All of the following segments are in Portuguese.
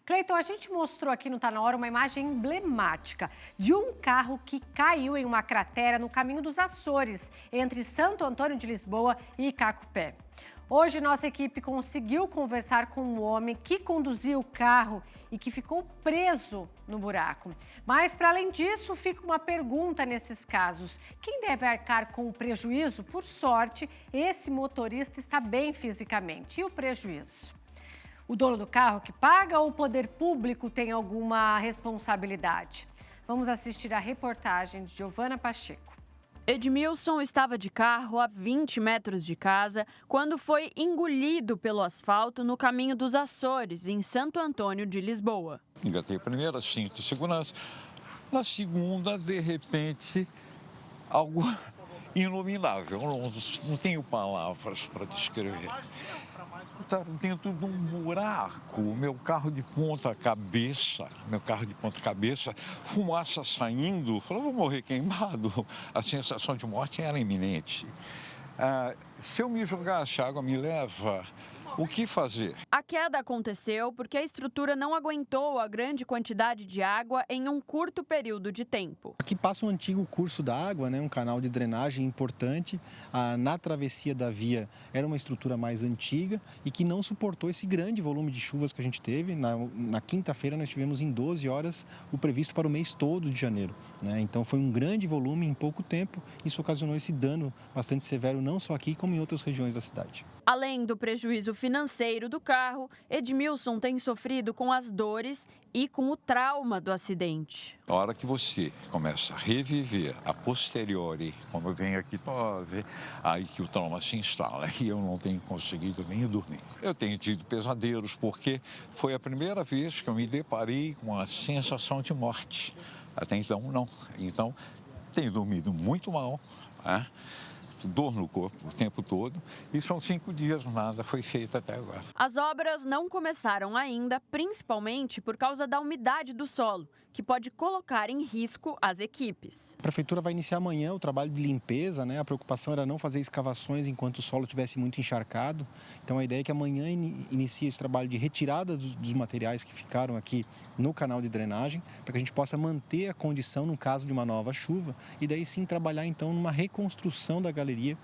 Cleiton, a gente mostrou aqui no Tá Na Hora uma imagem emblemática de um carro que caiu em uma cratera no caminho dos Açores, entre Santo Antônio de Lisboa e Icacupé. Hoje, nossa equipe conseguiu conversar com um homem que conduzia o carro e que ficou preso no buraco. Mas, para além disso, fica uma pergunta nesses casos. Quem deve arcar com o prejuízo? Por sorte, esse motorista está bem fisicamente. E o prejuízo? O dono do carro que paga ou o poder público tem alguma responsabilidade? Vamos assistir a reportagem de Giovana Pacheco. Edmilson estava de carro a 20 metros de casa quando foi engolido pelo asfalto no caminho dos Açores, em Santo Antônio de Lisboa. Engatei a primeira, cinto de segurança. Na segunda, de repente, algo inominável. Não tenho palavras para descrever. Estava dentro de um buraco, meu carro de ponta cabeça, fumaça saindo, falei, vou morrer queimado. A sensação de morte era iminente. Se eu me jogasse, a água me leva, o que fazer? A queda aconteceu porque a estrutura não aguentou a grande quantidade de água em um curto período de tempo. Aqui passa um antigo curso da água, um canal de drenagem importante. Na travessia da via era uma estrutura mais antiga e que não suportou esse grande volume de chuvas que a gente teve. Na quinta-feira nós tivemos em 12 horas o previsto para o mês todo de janeiro. Então foi um grande volume em pouco tempo. Isso ocasionou esse dano bastante severo, não só aqui, como em outras regiões da cidade. Além do prejuízo financeiro do carro, Edmilson tem sofrido com as dores e com o trauma do acidente. A hora que você começa a reviver a posteriori, quando vem aqui, aí que o trauma se instala e eu não tenho conseguido nem dormir. Eu tenho tido pesadelos porque foi a primeira vez que eu me deparei com a sensação de morte. Até então, não. Então, tenho dormido muito mal, dor no corpo o tempo todo, e são 5 dias, nada foi feito até agora. As obras não começaram ainda, principalmente por causa da umidade do solo, que pode colocar em risco as equipes. A prefeitura vai iniciar amanhã o trabalho de limpeza, A preocupação era não fazer escavações enquanto o solo estivesse muito encharcado. Então a ideia é que amanhã inicie esse trabalho de retirada dos materiais que ficaram aqui no canal de drenagem, para que a gente possa manter a condição no caso de uma nova chuva e daí sim trabalhar então numa reconstrução da galeria,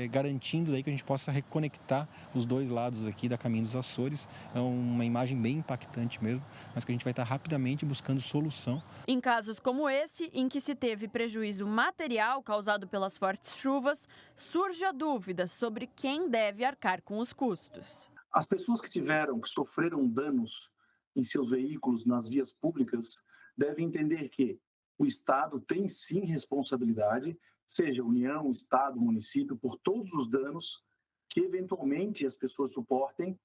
garantindo daí que a gente possa reconectar os dois lados aqui da Caminho dos Açores. É uma imagem bem impactante mesmo, mas que a gente vai estar rapidamente buscando solução. Em casos como esse, em que se teve prejuízo material causado pelas fortes chuvas, surge a dúvida sobre quem deve arcar com os custos. As pessoas que sofreram danos em seus veículos nas vias públicas devem entender que o Estado tem sim responsabilidade, seja União, Estado, município, por todos os danos que eventualmente as pessoas suportem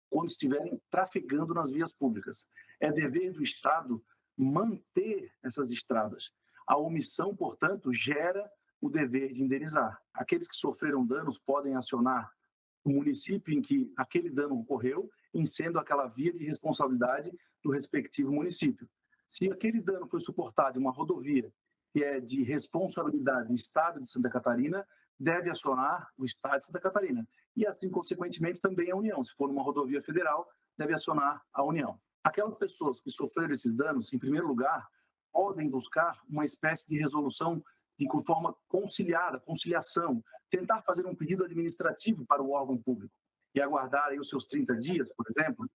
quando estiverem trafegando nas vias públicas. É dever do Estado manter essas estradas. A omissão, portanto, gera o dever de indenizar. Aqueles que sofreram danos podem acionar o município em que aquele dano ocorreu, em sendo aquela via de responsabilidade do respectivo município. Se aquele dano foi suportado em uma rodovia que é de responsabilidade do Estado de Santa Catarina, deve acionar o Estado de Santa Catarina. E assim, consequentemente, também a União. Se for numa rodovia federal, deve acionar a União. Aquelas pessoas que sofreram esses danos, em primeiro lugar, podem buscar uma espécie de resolução de forma conciliação, tentar fazer um pedido administrativo para o órgão público e aguardar aí os seus 30 dias, por exemplo.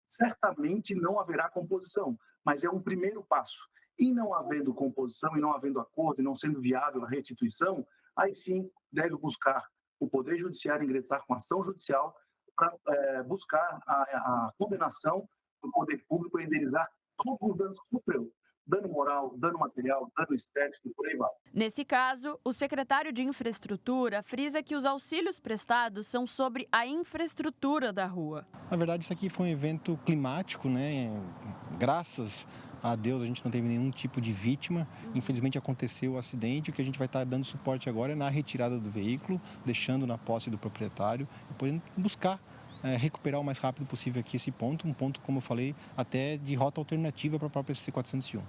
Certamente não haverá composição, mas é um primeiro passo. E não havendo composição, e não havendo acordo, e não sendo viável a restituição, aí sim deve buscar o Poder Judiciário ingressar com ação judicial para buscar a condenação do Poder Público a indenizar todos os danos que sofreu. Dano moral, dano material, dano estético e por aí vai. Nesse caso, o secretário de Infraestrutura frisa que os auxílios prestados são sobre a infraestrutura da rua. Na verdade, isso aqui foi um evento climático, Graças a Deus a gente não teve nenhum tipo de vítima. Infelizmente aconteceu o acidente. O que a gente vai estar dando suporte agora é na retirada do veículo, deixando na posse do proprietário, e podendo buscar recuperar o mais rápido possível aqui esse ponto, um ponto, como eu falei, até de rota alternativa para a própria C401.